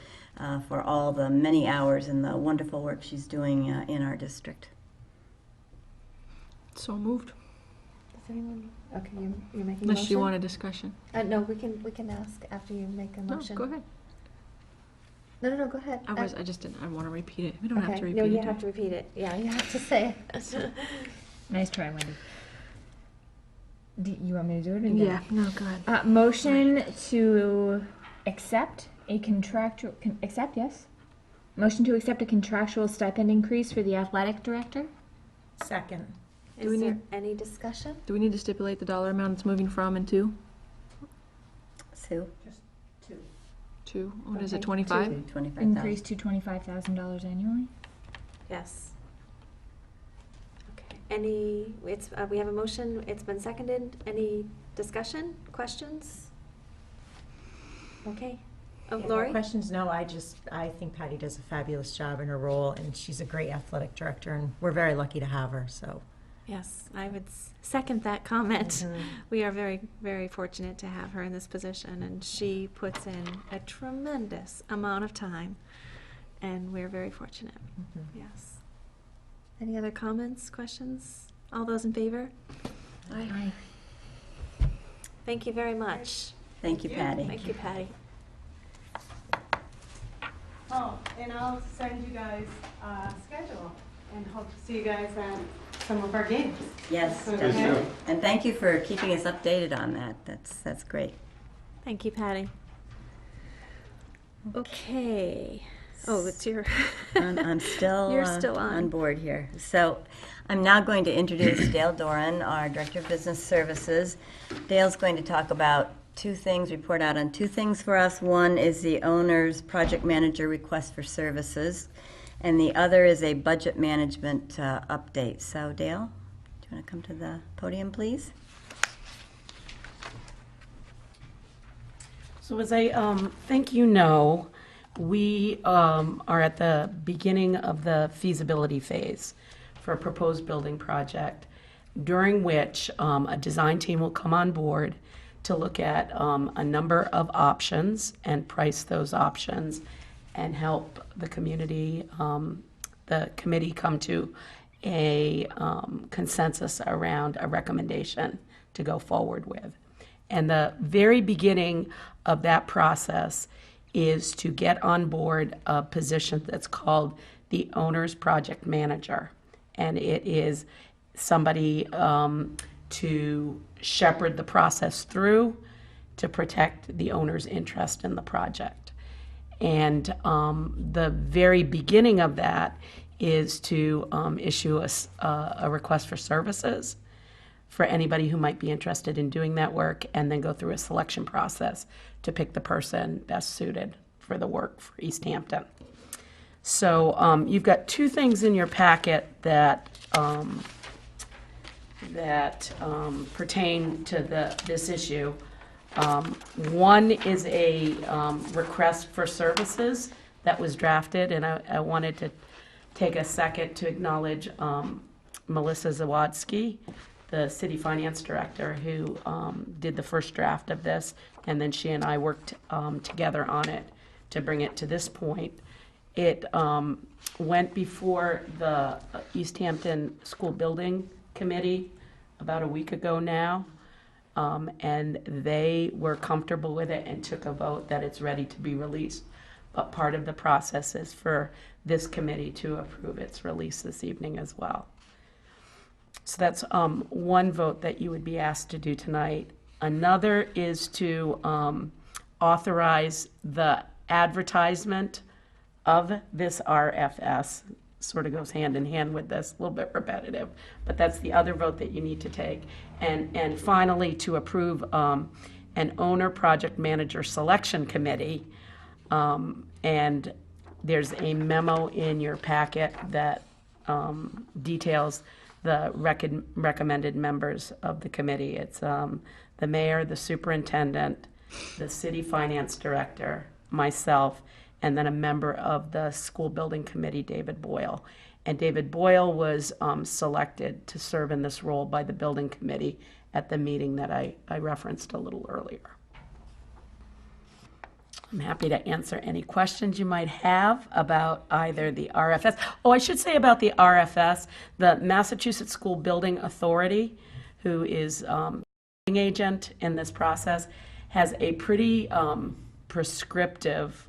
B: for all the many hours and the wonderful work she's doing in our district.
D: So moved.
A: Does anyone? Okay, you're making a
D: Unless
A: motion?
D: you want a discussion.
A: No, we can ask after you make a
D: No,
A: motion.
D: go ahead.
A: No, go ahead.
D: I just didn't. I want to repeat it. We don't have
A: Okay,
D: to repeat
A: no,
D: it.
A: you
D: do
A: have to repeat it. Yeah, you have to say it.
C: Nice try, Wendy. Do you want me to do it? Or
D: Yeah. No, go ahead.
C: Motion to accept a contractual, accept, yes? Motion to accept a contractual stipend increase for the athletic director?
I: Second.
D: Do we
A: Is there
D: need-
A: any discussion?
D: Do we need to stipulate the dollar amount it's moving from and to?
B: Sue?
D: To, what is
A: Okay.
D: it, 25?
B: 25,000.
C: Increase to $25,000 annually?
A: Yes. Okay. We have a motion. It's been seconded. Any discussion, questions? Okay. Oh,
I: Yeah, no
A: Lori?
I: questions? No, I think Patty does a fabulous job in her role, and she's a great athletic director, and we're very lucky to have her, so.
A: Yes, I would second that comment.
I: Mhm.
A: We are very, very fortunate to have her in this position, and she puts in a tremendous amount of time, and we're very fortunate.
I: Mhm.
A: Yes. Any other comments, questions? All those in favor?
C: Aye.
A: Thank you very much.
B: Thank you, Patty.
A: Thank you, Patty.
J: Oh, and I'll send you guys a schedule and hope to see you guys at some of our games.
B: Yes,
J: Okay.
B: definitely. And thank you for keeping us updated on that. That's great.
A: Thank you, Patty. Okay. Oh, it's your.
B: I'm still,
A: You're still on.
B: board here. So I'm now going to introduce Dale Doran, our Director of Business Services. Dale's going to talk about two things, report out on two things for us. One is the owner's project manager request for services, and the other is a budget management update. So Dale, do you want to come to the podium, please?
N: So as I think you know, we are at the beginning of the feasibility phase for a proposed building project, during which a design team will come on board to look at a number of options and price those options and help the community, the committee come to a consensus around a recommendation to go forward with. And the very beginning of that process is to get on board a position that's called the owner's project manager. And it is somebody to shepherd the process through to protect the owner's interest in the project. And the very beginning of that is to issue a request for services for anybody who might be interested in doing that work, and then go through a selection process to pick the person best suited for the work for East Hampton. So you've got two things in your packet that pertain to this issue. One is a request for services that was drafted, and I wanted to take a second to acknowledge Melissa Zawadski, the city finance director, who did the first draft of this, and then she and I worked together on it to bring it to this point. It went before the East Hampton School Building Committee about a week ago now, and they were comfortable with it and took a vote that it's ready to be released. But part of the process is for this committee to approve its release this evening as well. So that's one vote that you would be asked to do tonight. Another is to authorize the advertisement of this RFS. Sort of goes hand in hand with this, a little bit repetitive, but that's the other vote that you need to take. And finally, to approve an owner project manager selection committee. And there's a memo in your packet that details the recommended members of the committee. It's the mayor, the superintendent, the city finance director, myself, and then a member of the school building committee, David Boyle. And David Boyle was selected to serve in this role by the building committee at the meeting that I referenced a little earlier. I'm happy to answer any questions you might have about either the RFS. Oh, I should say about the RFS, the Massachusetts School Building Authority, who is agent in this process, has a pretty prescriptive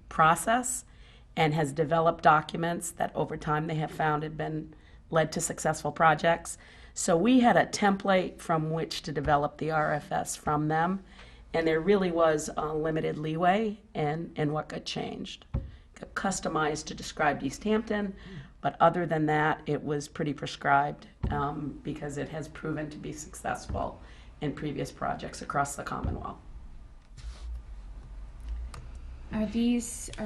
N: process and has developed documents that over time they have found have been led to successful projects. So we had a template from which to develop the RFS from them, and there really was limited leeway in what got changed. Got customized to describe East Hampton, but other than that, it was pretty prescribed because it has proven to be successful in previous projects across the Commonwealth.
C: Are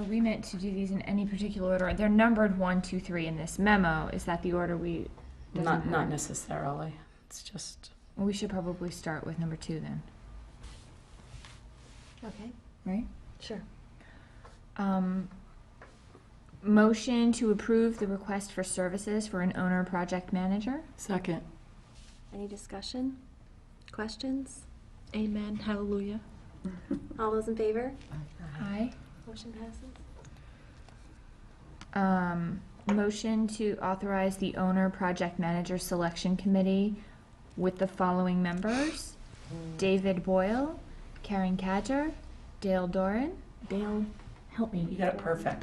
C: we meant to do these in any particular order? They're numbered 1, 2, 3 in this memo. Is that the order we?
N: Not necessarily. It's just.
C: Well, we should probably start with number 2 then.
A: Okay,
C: Right?
A: sure.
C: Motion to approve the request for services for an owner project manager.
K: Second.
A: Any discussion? Questions?
D: Amen. Hallelujah.
A: All those in favor?
C: Aye.
A: Motion passes.
C: Motion to authorize the owner project manager selection committee with the following members: David Boyle, Karen Cadger, Dale Doran, help me.
N: You got it perfect.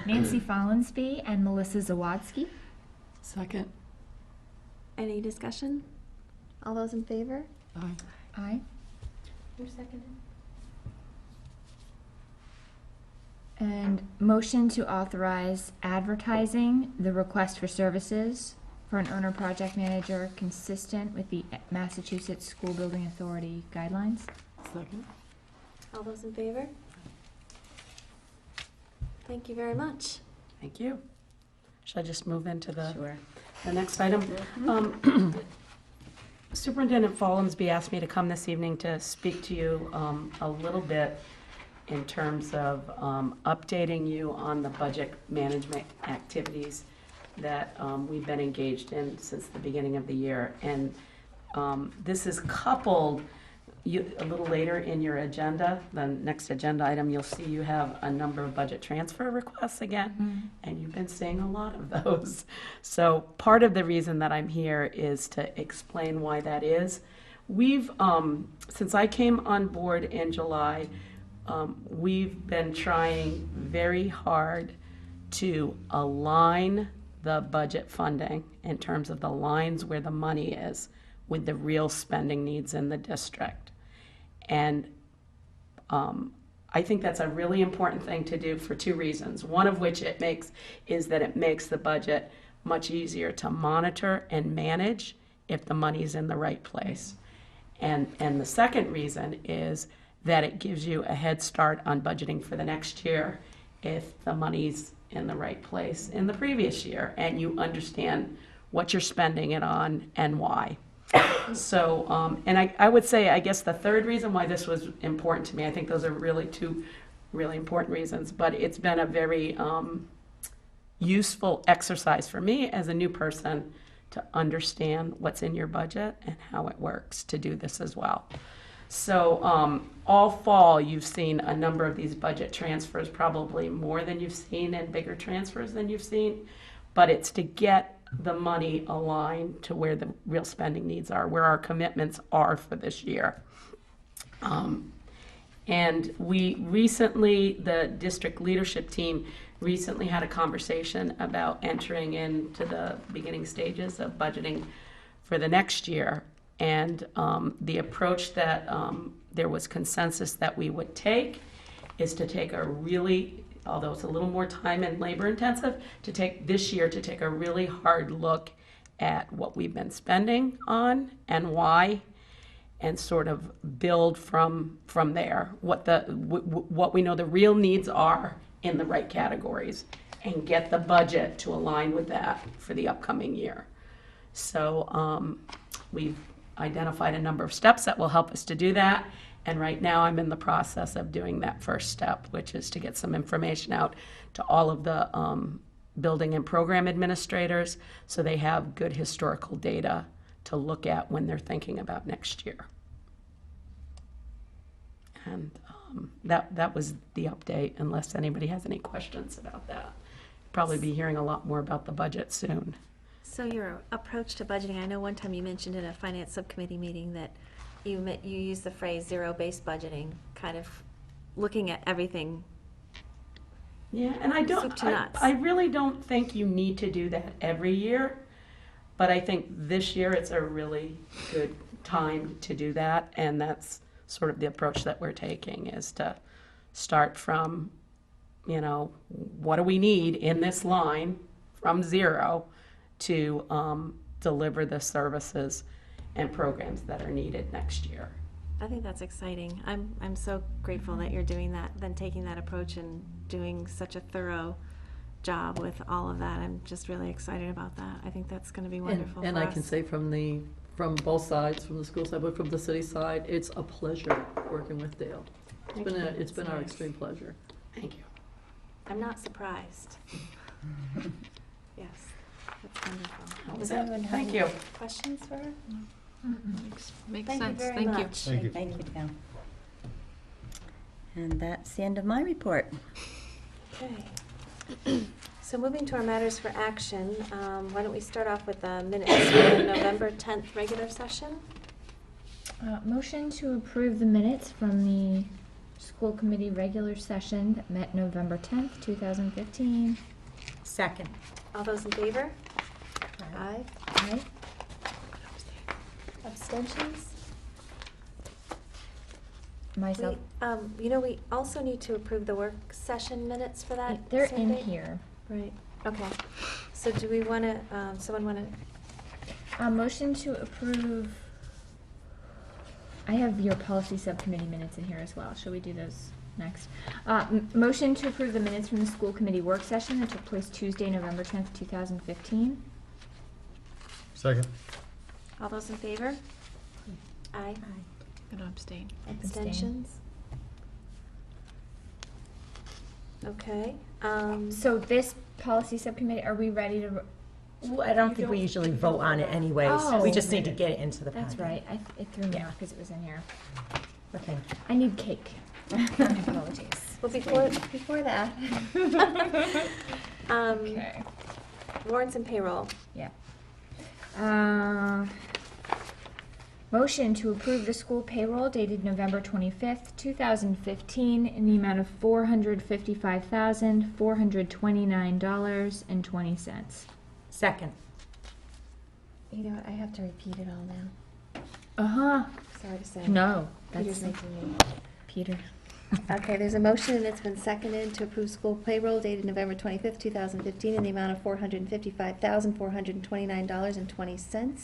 C: Nancy Follensby and Melissa Zawadski.
K: Second.
A: Any discussion? All those in favor?
K: Aye.
C: Aye.
A: Who seconded?
C: And motion to authorize advertising the request for services for an owner project manager consistent with the Massachusetts School Building Authority guidelines.
K: Second.
A: All those in favor? Thank you very much.
N: Thank you. Should I just move into the
B: Sure.
N: next item? Superintendent Follensby asked me to come this evening to speak to you a little bit in terms of updating you on the budget management activities that we've been engaged in since the beginning of the year. And this is coupled, a little later in your agenda, the next agenda item, you'll see you have a number of budget transfer requests again, and you've been seeing a lot of those. So part of the reason that I'm here is to explain why that is. We've, since I came on board in July, we've been trying very hard to align the budget funding in terms of the lines where the money is with the real spending needs in the district. And I think that's a really important thing to do for 2 reasons. One of which is that it makes the budget much easier to monitor and manage if the money's in the right place. And the second reason is that it gives you a head start on budgeting for the next year if the money's in the right place in the previous year and you understand what you're spending it on and why. So, and I would say, I guess the third reason why this was important to me, I think those are really 2 really important reasons, but it's been a very useful exercise for me as a new person to understand what's in your budget and how it works to do this as well. So all fall, you've seen a number of these budget transfers, probably more than you've seen and bigger transfers than you've seen. But it's to get the money aligned to where the real spending needs are, where our commitments are for this year. And we recently, the district leadership team recently had a conversation about entering into the beginning stages of budgeting for the next year. And the approach that there was consensus that we would take is to take a really, although it's a little more time and labor intensive, to take this year to take a really hard look at what we've been spending on and why, and sort of build from there what we know the real needs are in the right categories, and get the budget to align with that for the upcoming year. So we've identified a number of steps that will help us to do that. And right now I'm in the process of doing that first step, which is to get some information out to all of the building and program administrators so they have good historical data to look at when they're thinking about next year. And that was the update, unless anybody has any questions about that. Probably be hearing a lot more about the budget soon.
A: So your approach to budgeting, I know one time you mentioned in a finance subcommittee meeting that you used the phrase zero-based budgeting, kind of looking at everything.
N: Yeah, and
A: Soup to nuts.
N: I really don't think you need to do that every year, but I think this year it's a really good time to do that, and that's sort of the approach that we're taking, is to start from, what do we need in this line from zero to deliver the services and programs that are needed next year.
A: I think that's exciting. I'm so grateful that you're doing that, then taking that approach and doing such a thorough job with all of that. I'm just really excited about that. I think that's going to be wonderful
K: And
A: for
K: I
A: us.
K: can say from both sides, from the school side, but from the city side, it's a pleasure working with Dale. It's been our extreme pleasure.
N: Thank you.
A: I'm not surprised. Yes, that's wonderful. Does
N: it.
A: anyone have
N: Thank
A: any
N: you.
A: questions for her?
D: Makes
A: Thank
D: sense.
A: you very
D: Thank you.
A: much.
B: Thank you, Dale. And that's the end of my report.
A: Okay. So moving to our matters for action, why don't we start off with the minutes for the November 10th regular session?
C: Motion to approve the minutes from the school committee regular session that met November 10th, 2015.
I: Second.
A: All those in favor? Aye.
C: Aye.
A: Abstentions?
C: Myself.
A: We also need to approve the work session minutes for that.
C: They're
A: same
C: in
A: day?
C: here.
A: Right, okay. So do we want to, someone want to,
C: Motion to approve. I have your policy subcommittee minutes in here as well. Shall we do those next? Motion to approve the minutes from the school committee work session that took place Tuesday, November 10th, 2015.
O: Second.
A: all those in favor? Aye.
D: I'm gonna abstain.
A: Abstentions? Okay.
C: So this policy subcommittee, are we ready to?
P: Well, I don't think we usually vote on it anyways.
C: Oh.
P: We just need to get it into the
C: That's
P: packet.
C: right. It threw me off because it was in here.
P: Okay.
C: I need cake. Apologies.
A: Well, before that.
C: Okay.
A: Warrants and payroll.
C: Yeah. Motion to approve the school payroll dated November 25th, 2015 in the amount of $455,429.20.
P: Second.
A: You know what, I have to repeat it all now.
C: Uh-huh.
A: Sorry to say.
C: No,
A: Peter's
C: that's
A: making me.
C: Peter.
A: Okay, there's a motion and it's been seconded to approve school payroll dated November 25th, 2015 in the amount of $455,429.20.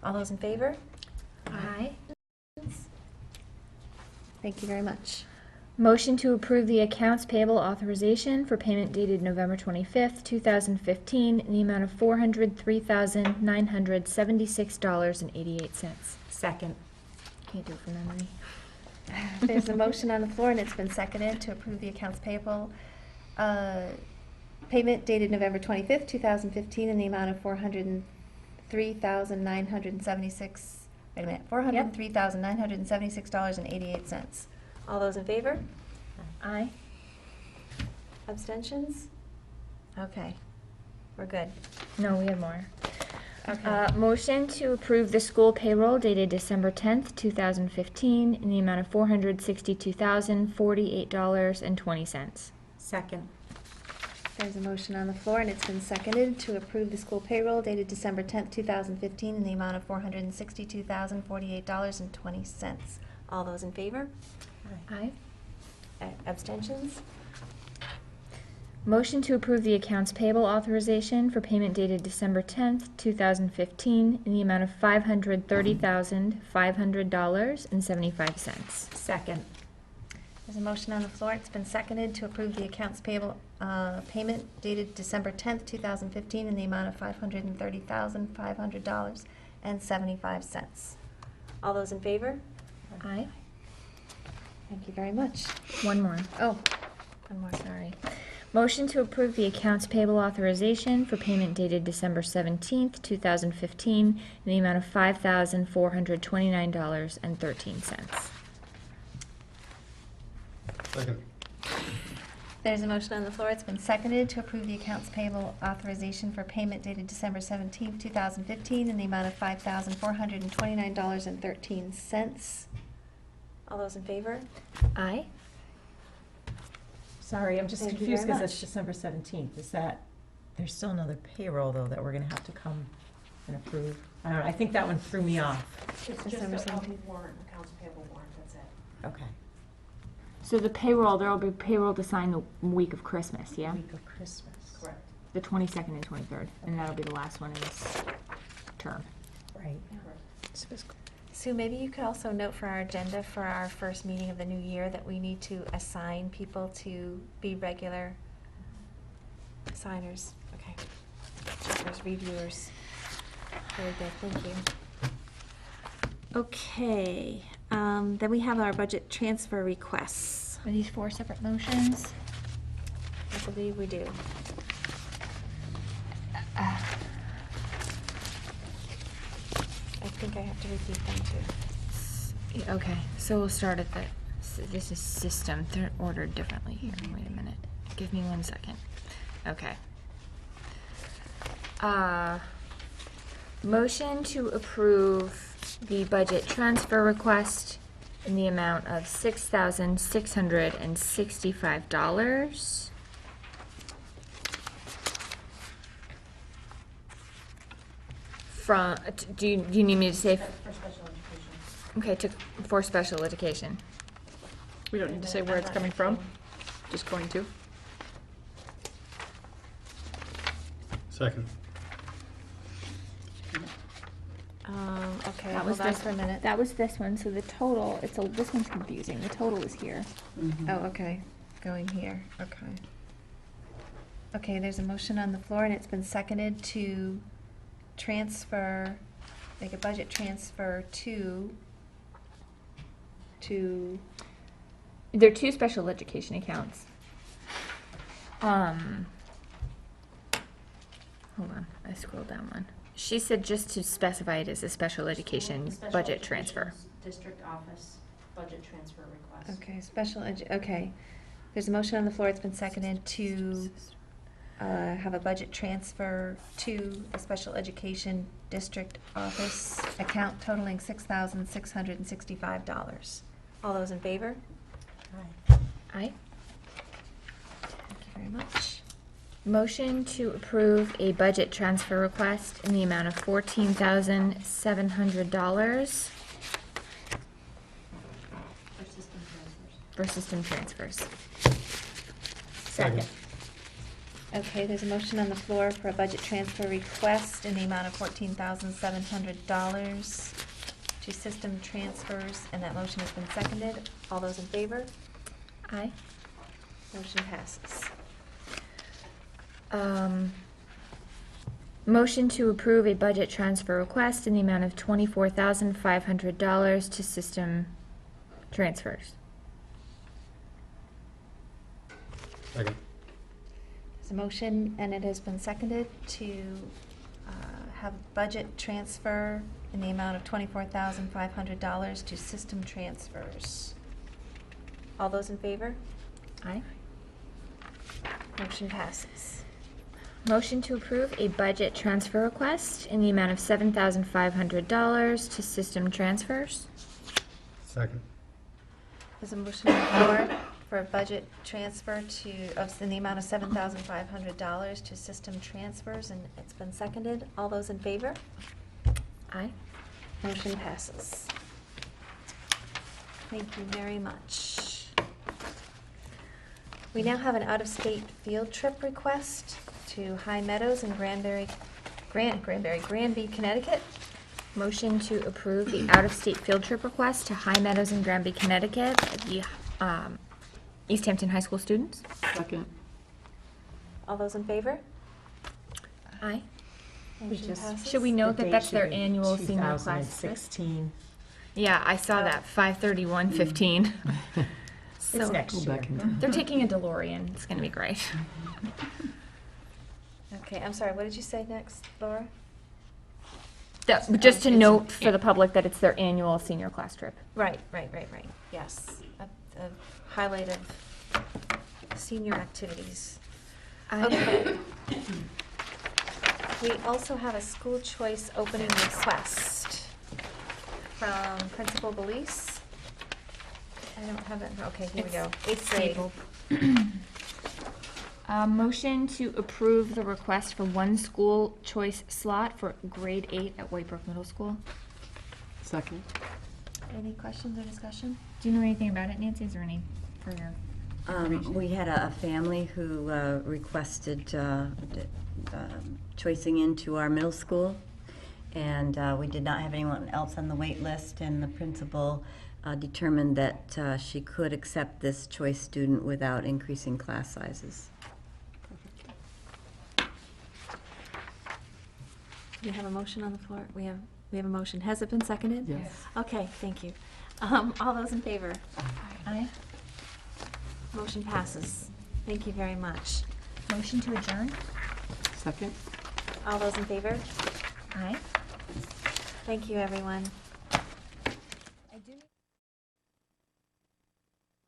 A: All those in favor?
C: Aye.
A: Thank you very much.
C: Motion to approve the accounts payable authorization for payment dated November 25th, 2015 in the amount of $403,976.88.
P: Second.
C: Can't do it from memory.
A: There's a motion on the floor and it's been seconded to approve the accounts payable payment dated November 25th, 2015 in the amount of $403,976 wait a minute, $403,976.88. All those in favor?
C: Aye.
A: Abstentions? Okay, we're good.
C: No, we have more.
A: Okay.
C: Motion to approve the school payroll dated December 10th, 2015, in the amount of $462,048.20.
P: Second.
A: There's a motion on the floor, and it's been seconded to approve the school payroll dated December 10th, 2015, in the amount of $462,048.20. All those in favor?
C: Aye.
A: Abstentions?
C: Motion to approve the accounts payable authorization for payment dated December 10th, 2015, in the amount of $530,500.75.
P: Second.
A: There's a motion on the floor. It's been seconded to approve the accounts payable payment dated December 10th, 2015, in the amount of $530,500.75. All those in favor?
C: Aye.
A: Thank you very much.
C: One more.
A: Oh, one more.
C: Sorry. Motion to approve the accounts payable authorization for payment dated December 17th, 2015, in the amount of $5,429.13.
O: Second.
A: There's a motion on the floor. It's been seconded to approve the accounts payable authorization for payment dated December 17th, 2015, in the amount of $5,429.13. All those in favor?
C: Aye.
P: Sorry, I'm just
A: Thank you
P: confused
A: very
P: because it's December 17th. Is that, there's still another payroll though that we're gonna have to come and approve? I don't know, I think that one threw me off.
A: It's December 17th.
E: warrant, accounts payable warrant, that's it.
P: Okay.
C: So the payroll, there will be payroll to sign the week of Christmas, yeah?
P: Week of Christmas.
E: Correct.
C: The 22nd and 23rd, and that'll be the last one in this term.
P: Right.
A: Sue, maybe you could also note for our agenda for our first meeting of the new year that we need to assign people to be regular signers. Okay. Checkers, reviewers. Very good, thank you. Okay, then we have our budget transfer requests.
C: Are these four separate motions?
A: I believe we do. I think I have to repeat them too.
C: Okay, so we'll start at this is system. They're ordered differently here. Wait a minute. Give me 1 second. Okay. Motion to approve the budget transfer request in the amount of $6,665. From, do you need me to say?
E: For special education.
C: Okay, for special education.
D: We don't need to say where it's coming from, just going to.
O: Second.
A: Okay,
C: That
A: hold
C: was
A: on
C: this
A: for a minute.
C: That was this one, so the total, this one's confusing. The total is here.
A: Oh, okay, going here, okay. Okay, there's a motion on the floor, and it's been seconded to transfer, make a budget transfer to,
C: There are two special education accounts. Hold on, I scrolled down one. She said just to specify it as a special education
E: Special
C: budget
E: education's
C: transfer.
E: District office budget transfer request.
A: okay, okay. There's a motion on the floor, it's been seconded to have a budget transfer to the special education district office account totaling $6,665. All those in favor?
P: Aye.
C: Aye.
A: Thank you very much.
C: Motion to approve a budget transfer request in the amount of $14,700
E: For system transfers.
C: for system transfers.
P: Second.
A: Okay, there's a motion on the floor for a budget transfer request in the amount of $14,700 to system transfers, and that motion has been seconded. All those in favor?
C: Aye.
A: Motion passes.
C: Motion to approve a budget transfer request in the amount of $24,500 to system transfers.
O: Second.
A: There's a motion, and it has been seconded to have budget transfer in the amount of $24,500 to system transfers. All those in favor?
C: Aye.
A: Motion passes.
C: Motion to approve a budget transfer request in the amount of $7,500 to system transfers.
O: Second.
A: There's a motion on the floor for a budget transfer in the amount of $7,500 to system transfers, and it's been seconded. All those in favor?
C: Aye.
A: Motion passes. Thank you very much. We now have an out-of-state field trip request to High Meadows and Granby, Connecticut.
C: Motion to approve the out-of-state field trip request to High Meadows and Granby, Connecticut, the East Hampton High School students.
K: Second.
A: All those in favor?
C: Aye.
A: Motion passes.
C: Should we note
P: The
C: that
P: date
C: that's
P: should
C: their
P: be
C: annual senior class trip?
P: 2016.
C: Yeah, I saw that, 5/31/15.
P: It's next
K: Go
P: year.
K: back in time.
C: They're taking a DeLorean. It's gonna be great.
A: Okay, I'm sorry, what did you say next, Laura?
C: Just to note for the public that it's their annual senior class trip.
A: Right. Yes. A highlight of senior activities. Okay. We also have a school choice opening request from Principal Belize. I don't have it, okay, here we go. Eighth grade.
C: Stapled. Motion to approve the request for one school choice slot for grade 8 at Whitebrook Middle School.
K: Second.
A: Any questions or discussion?
C: Do you know anything about it, Nancy? Is there any further information?
B: We had a family who requested choicing into our middle school, and we did not have anyone else on the wait list, and the principal determined that she could accept this choice student without increasing class sizes.
A: We have a motion on the floor. We have a motion. Has it been seconded?
K: Yes.
A: Okay, thank you. All those in favor?
C: Aye.
A: Motion passes. Thank you very much.
C: Motion to adjourn?
K: Second.
A: All those in favor?
C: Aye.
A: Thank you, everyone.